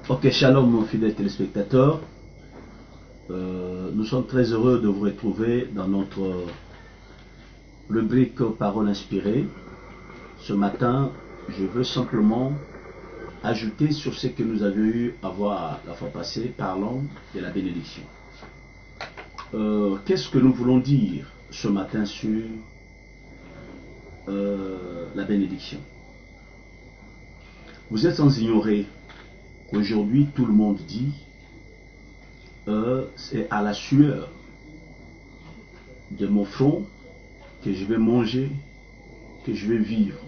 Ok, shalom mon fidèle téléspectateur. Nous sommes très heureux de vous retrouver dans notre rubrique Paroles inspirées. Ce matin, je veux simplement ajouter sur ce que nous avions eu à voir la fois passée, parlant de la bénédiction. Qu'est-ce que nous voulons dire ce matin sur la bénédiction? Vous êtes sans ignorer qu'aujourd'hui tout le monde dit c'est à la sueur de mon front que je vais manger, que je vais vivre.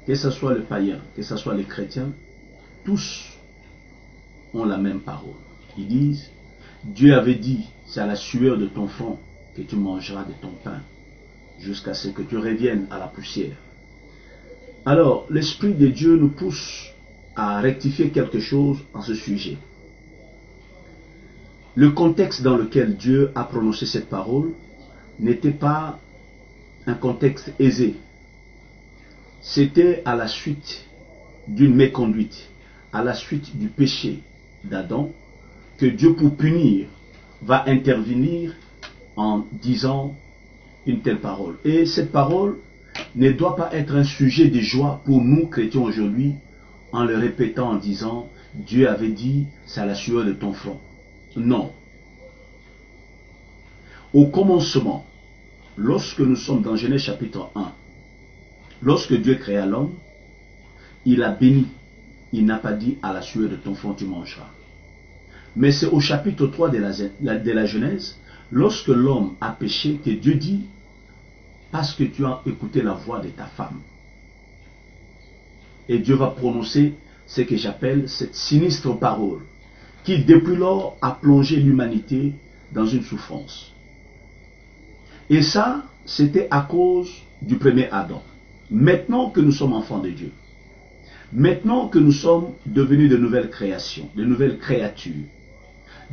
Que ce soit le païen, que ce soit les chrétiens, tous ont la même parole. Ils disent, Dieu avait dit, c'est à la sueur de ton front que tu mangeras de ton pain, jusqu'à ce que tu reviennes à la poussière. Alors, l'Esprit de Dieu nous pousse à rectifier quelque chose en ce sujet. Le contexte dans lequel Dieu a prononcé cette parole n'était pas un contexte aisé. C'était à la suite d'une méconduite, à la suite du péché d'Adam, que Dieu, pour punir, va intervenir en disant une telle parole. Et cette parole ne doit pas être un sujet de joie pour nous, chrétiens, aujourd'hui, en le répétant, en disant, Dieu avait dit, c'est à la sueur de ton front. Non. Au commencement, lorsque nous sommes dans Genèse chapitre 1, lorsque Dieu créa l'homme, il a béni. Il n'a pas dit à la sueur de ton front tu mangeras. Mais c'est au chapitre 3 de la Genèse, lorsque l'homme a péché, que Dieu dit, parce que tu as écouté la voix de ta femme. Et Dieu va prononcer ce que j'appelle cette sinistre parole, qui depuis lors a plongé l'humanité dans une souffrance. Et ça, c'était à cause du premier Adam. Maintenant que nous sommes enfants de Dieu, maintenant que nous sommes devenus de nouvelles créations, de nouvelles créatures,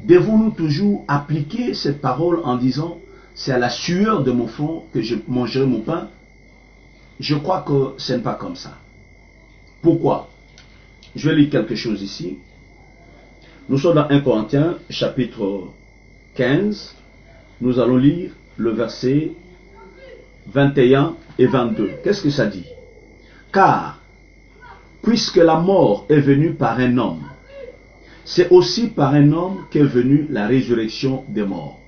devons-nous toujours appliquer cette parole en disant, c'est à la sueur de mon front que je mangerai mon pain? Je crois que ce n'est pas comme ça. Pourquoi? Je vais lire quelque chose ici. Nous sommes dans 1 Corinthiens, chapitre 15. Nous allons lire le verset 21 et 22. Qu'est-ce que ça dit? Car, puisque la mort est venue par un homme, c'est aussi par un homme qu'est venue la résurrection des morts.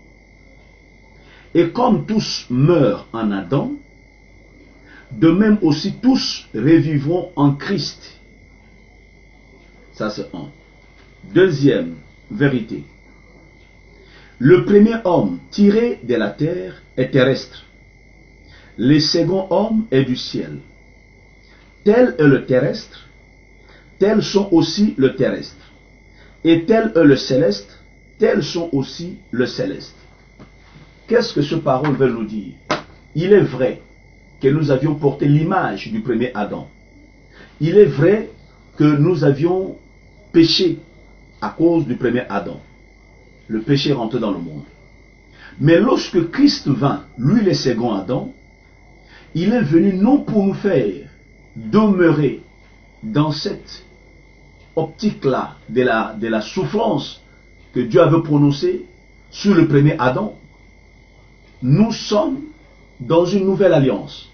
Et comme tous meurent en Adam, de même aussi tous revivront en Christ. Ça c'est un. Deuxième vérité. Le premier homme tiré de la terre est terrestre. Le second homme est du ciel. Tel est le terrestre, tels sont aussi le terrestre. Et tel est le céleste, tels sont aussi le céleste. Qu'est-ce que ce parole veut nous dire? Il est vrai que nous avions porté l'image du premier Adam. Il est vrai que nous avions péché à cause du premier Adam. Le péché rentre dans le monde. Mais lorsque Christ vint, lui le second Adam, il est venu non pour nous faire demeurer dans cette optique-là de la souffrance que Dieu avait prononcée sur le premier Adam. Nous sommes dans une nouvelle alliance.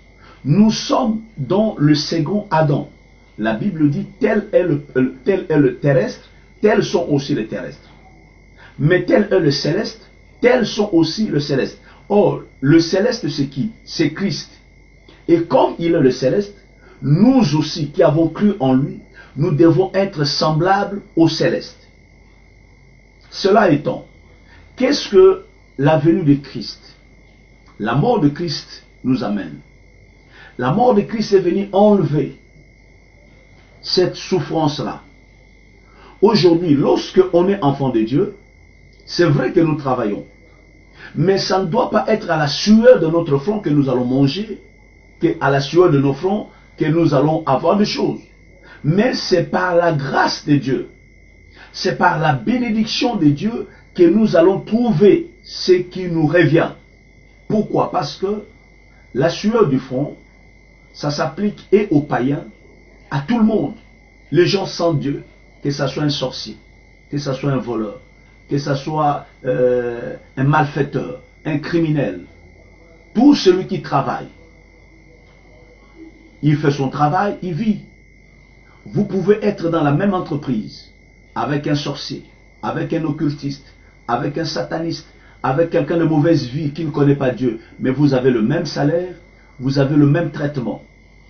Nous sommes dans le second Adam. La Bible dit tel est le terrestre, tels sont aussi les terrestres. Mais tel est le céleste, tels sont aussi le céleste. Or, le céleste c'est qui? C'est Christ. Et comme il est le céleste, nous aussi qui avons cru en lui, nous devons être semblables au céleste. Cela étant, qu'est-ce que la venue de Christ, la mort de Christ nous amène? La mort de Christ est venue enlever cette souffrance-là. Aujourd'hui, lorsque on est enfant de Dieu, c'est vrai que nous travaillons. Mais ça ne doit pas être à la sueur de notre front que nous allons manger, qu'à la sueur de nos fronts que nous allons avoir des choses. Mais c'est par la grâce de Dieu, c'est par la bénédiction de Dieu que nous allons trouver ce qui nous revient. Pourquoi? Parce que la sueur du front, ça s'applique et aux païens, à tout le monde. Les gens sans Dieu, que ce soit un sorcier, que ce soit un voleur, que ce soit un malfaiteur, un criminel, tout celui qui travaille, il fait son travail, il vit. Vous pouvez être dans la même entreprise avec un sorcier, avec un occultiste, avec un sataniste, avec quelqu'un de mauvaise vie qui ne connaît pas Dieu, mais vous avez le même salaire, vous avez le même traitement.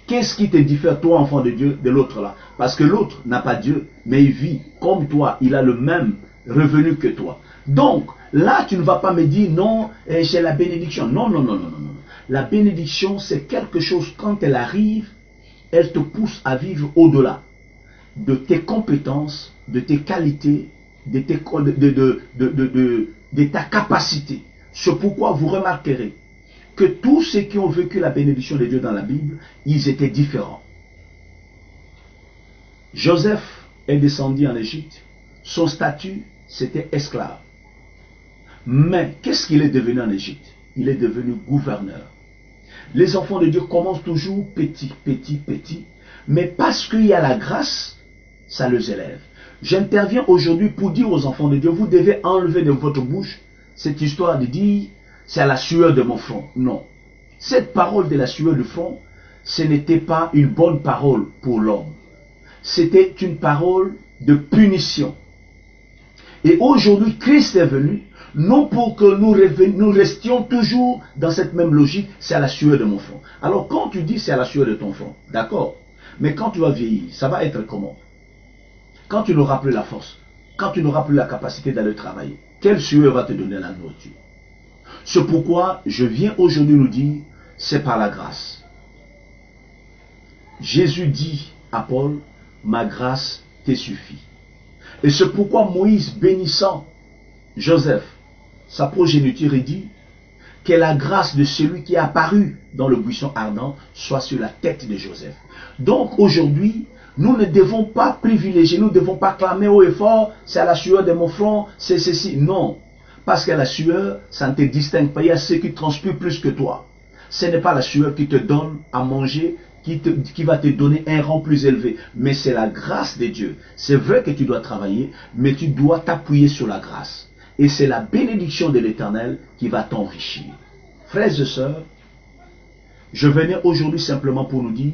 Qu'est-ce qui te diffère, toi, enfant de Dieu, de l'autre là? Parce que l'autre n'a pas Dieu, mais il vit comme toi, il a le même revenu que toi. Donc, là, tu ne vas pas me dire, non, j'ai la bénédiction. Non, non, non, non, non. La bénédiction, c'est quelque chose, quand elle arrive, elle te pousse à vivre au-delà de tes compétences, de tes qualités, de ta capacité. C'est pourquoi vous remarquerez que tous ceux qui ont vécu la bénédiction de Dieu dans la Bible, ils étaient différents. Joseph est descendu en Égypte. Son statut, c'était esclave. Mais qu'est-ce qu'il est devenu en Égypte? Il est devenu gouverneur. Les enfants de Dieu commencent toujours petit, petit, petit. Mais parce qu'il y a la grâce, ça les élève. J'interviens aujourd'hui pour dire aux enfants de Dieu, vous devez enlever de votre bouche cette histoire de dire, c'est à la sueur de mon front. Non. Cette parole de la sueur du front, ce n'était pas une bonne parole pour l'homme. C'était une parole de punition. Et aujourd'hui, Christ est venu, non pour que nous restions toujours dans cette même logique, c'est à la sueur de mon front. Alors quand tu dis c'est à la sueur de ton front, d'accord, mais quand tu vas vieillir, ça va être comment? Quand tu n'auras plus la force, quand tu n'auras plus la capacité d'aller travailler, quelle sueur va te donner la nourriture? C'est pourquoi je viens aujourd'hui nous dire, c'est par la grâce. Jésus dit à Paul, ma grâce te suffit. Et c'est pourquoi Moïse, bénissant Joseph, sa progéniture, il dit que la grâce de celui qui est apparu dans le buisson ardent soit sur la tête de Joseph. Donc aujourd'hui, nous ne devons pas privilégier, nous ne devons pas clamer haut et fort, c'est à la sueur de mon front, c'est ceci. Non, parce que la sueur, ça ne te distingue pas. Il y a ceux qui transpirent plus que toi. Ce n'est pas la sueur qui te donne à manger, qui va te donner un rang plus élevé. Mais c'est la grâce de Dieu. C'est vrai que tu dois travailler, mais tu dois t'appuyer sur la grâce. Et c'est la bénédiction de l'Éternel qui va t'enrichir. Frères et sœurs, je venais aujourd'hui simplement pour nous dire,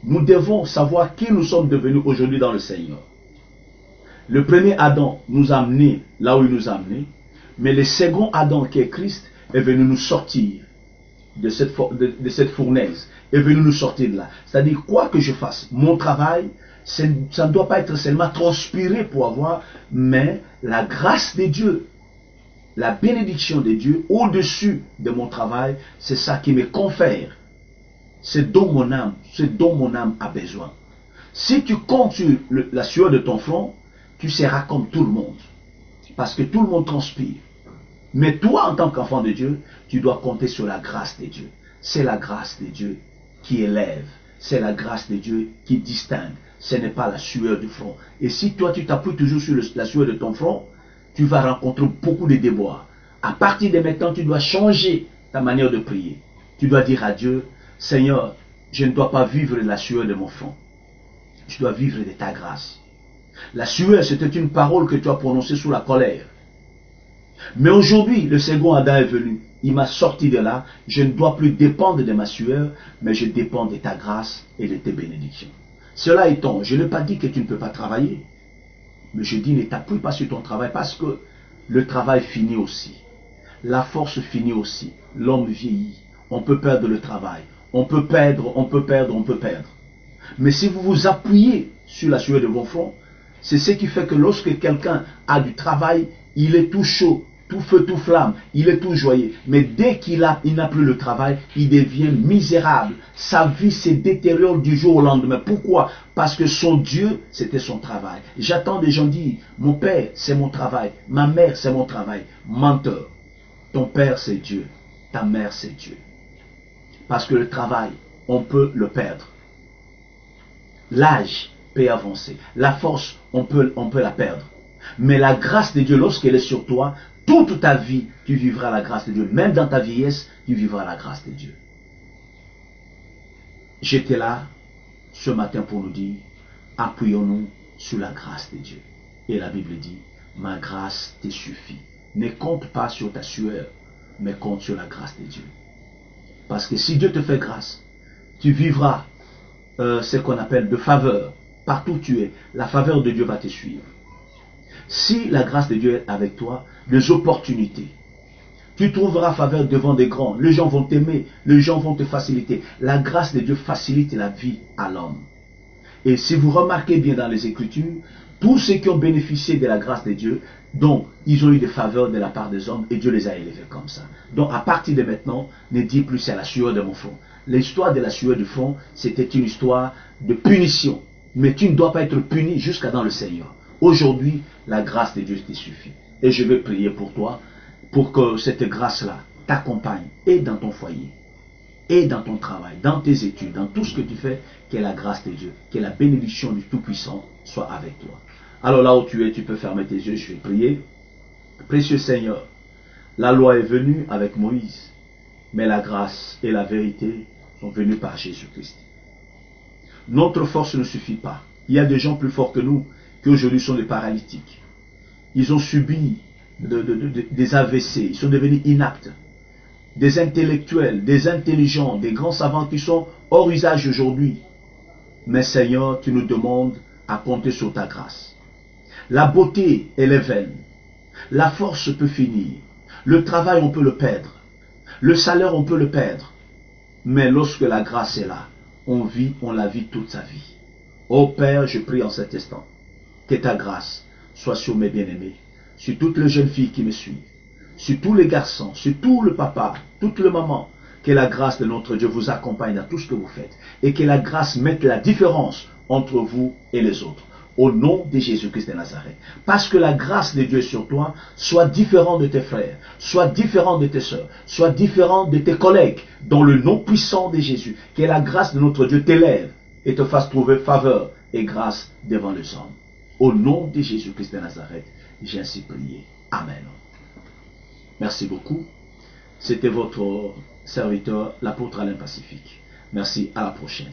nous devons savoir qui nous sommes devenus aujourd'hui dans le Seigneur. Le premier Adam nous a amenés là où il nous a amenés, mais le second Adam qui est Christ est venu nous sortir de cette fournaise, est venu nous sortir de là. C'est-à-dire, quoi que je fasse, mon travail, ça ne doit pas être seulement transpiré pour avoir, mais la grâce de Dieu, la bénédiction de Dieu au-dessus de mon travail, c'est ça qui me confère. C'est dont mon âme a besoin. Si tu comptes sur la sueur de ton front, tu seras comme tout le monde. Parce que tout le monde transpire. Mais toi, en tant qu'enfant de Dieu, tu dois compter sur la grâce de Dieu. C'est la grâce de Dieu qui élève. C'est la grâce de Dieu qui distingue. Ce n'est pas la sueur du front. Et si toi, tu t'appuies toujours sur la sueur de ton front, tu vas rencontrer beaucoup de déboires. À partir de maintenant, tu dois changer ta manière de prier. Tu dois dire à Dieu, Seigneur, je ne dois pas vivre de la sueur de mon front. Je dois vivre de ta grâce. La sueur, c'était une parole que tu as prononcée sous la colère. Mais aujourd'hui, le second Adam est venu. Il m'a sorti de là. Je ne dois plus dépendre de ma sueur, mais je dépends de ta grâce et de tes bénédictions. Cela étant, je n'ai pas dit que tu ne peux pas travailler. Mais je dis, ne t'appuie pas sur ton travail parce que le travail finit aussi. La force finit aussi. L'homme vieillit. On peut perdre le travail. On peut perdre, on peut perdre, on peut perdre. Mais si vous vous appuyez sur la sueur de vos fronts, c'est ce qui fait que lorsque quelqu'un a du travail, il est tout chaud, tout feu, tout flamme, il est tout joyeux. Mais dès qu'il n'a plus le travail, il devient misérable. Sa vie se détériore du jour au lendemain. Pourquoi? Parce que son Dieu, c'était son travail. J'attends des gens dire, mon père, c'est mon travail. Ma mère, c'est mon travail. Menteur. Ton père, c'est Dieu. Ta mère, c'est Dieu. Parce que le travail, on peut le perdre. L'âge peut avancer. La force, on peut la perdre. Mais la grâce de Dieu, lorsqu'elle est sur toi, toute ta vie, tu vivras la grâce de Dieu. Même dans ta vieillesse, tu vivras la grâce de Dieu. J'étais là ce matin pour nous dire, appuyons-nous sur la grâce de Dieu. Et la Bible dit, ma grâce te suffit. Ne compte pas sur ta sueur, mais compte sur la grâce de Dieu. Parce que si Dieu te fait grâce, tu vivras ce qu'on appelle de faveur. Partout où tu es, la faveur de Dieu va te suivre. Si la grâce de Dieu est avec toi, des opportunités. Tu trouveras faveur devant des grands. Les gens vont t'aimer, les gens vont te faciliter. La grâce de Dieu facilite la vie à l'homme. Et si vous remarquez bien dans les Écritures, tous ceux qui ont bénéficié de la grâce de Dieu, donc ils ont eu des faveurs de la part des hommes et Dieu les a élevés comme ça. Donc à partir de maintenant, ne dis plus c'est la sueur de mon front. L'histoire de la sueur du front, c'était une histoire de punition. Mais tu ne dois pas être puni jusqu'à dans le Seigneur. Aujourd'hui, la grâce de Dieu te suffit. Et je vais prier pour toi, pour que cette grâce-là t'accompagne et dans ton foyer, et dans ton travail, dans tes études, dans tout ce que tu fais, que la grâce de Dieu, que la bénédiction du Tout-Puissant soit avec toi. Alors là où tu es, tu peux fermer tes yeux, je vais prier. Précieux Seigneur, la loi est venue avec Moïse, mais la grâce et la vérité sont venues par Jésus-Christ. Notre force ne suffit pas. Il y a des gens plus forts que nous, qui aujourd'hui sont des paralytiques. Ils ont subi des AVC, ils sont devenus inaptes. Des intellectuels, des intelligents, des grands savants qui sont hors usage aujourd'hui. Mais Seigneur, tu nous demandes à compter sur ta grâce. La beauté, elle est vaine. La force peut finir. Le travail, on peut le perdre. Le salaire, on peut le perdre. Mais lorsque la grâce est là, on la vit toute sa vie. Ô Père, je prie en cet instant que ta grâce soit sur mes bien-aimés, sur toutes les jeunes filles qui me suivent, sur tous les garçons, sur tout le papa, toute le maman, que la grâce de notre Dieu vous accompagne dans tout ce que vous faites et que la grâce mette la différence entre vous et les autres. Au nom de Jésus-Christ de Nazareth. Parce que la grâce de Dieu sur toi soit différente de tes frères, soit différente de tes soeurs, soit différente de tes collègues, dans le nom puissant de Jésus. Que la grâce de notre Dieu t'élève et te fasse trouver faveur et grâce devant les hommes. Au nom de Jésus-Christ de Nazareth, j'ai ainsi prié. Amen. Merci beaucoup. C'était votre serviteur, l'apôtre Alain Pacifique. Merci, à la prochaine.